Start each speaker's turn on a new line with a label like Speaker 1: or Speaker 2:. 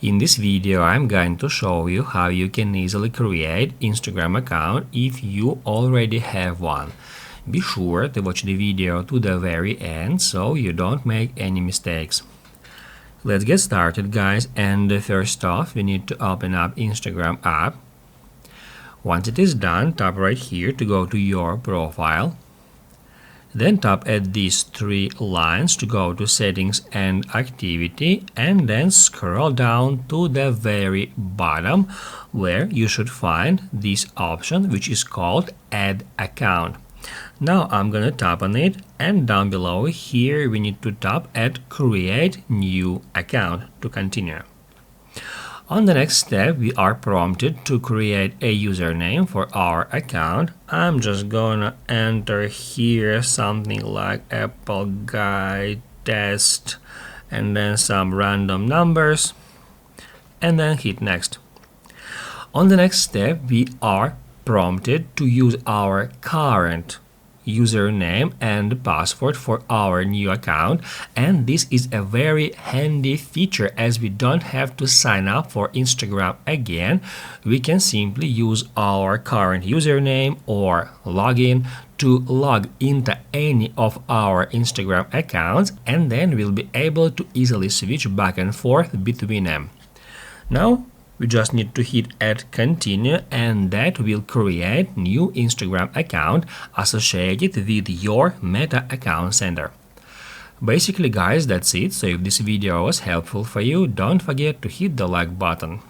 Speaker 1: In this video, I'm going to show you how you can easily create Instagram account if you already have one. Be sure to watch the video to the very end so you don't make any mistakes. Let's get started, guys, and first off we need to open up Instagram app. Once it is done, tap right here to go to your profile. Then tap at these three lines to go to settings and activity, and then scroll down to the very bottom where you should find this option which is called add account. Now I'm gonna tap on it, and down below here we need to tap at create new account to continue. On the next step, we are prompted to create a username for our account. I'm just gonna enter here something like Apple Guy Test and then some random numbers and then hit next. On the next step, we are prompted to use our current username and password for our new account, and this is a very handy feature as we don't have to sign up for Instagram again. We can simply use our current username or login to log into any of our Instagram accounts, and then we'll be able to easily switch back and forth between them. Now we just need to hit add continue, and that will create new Instagram account associated with your Meta account center. Basically, guys, that's it. So if this video was helpful for you, don't forget to hit the like button.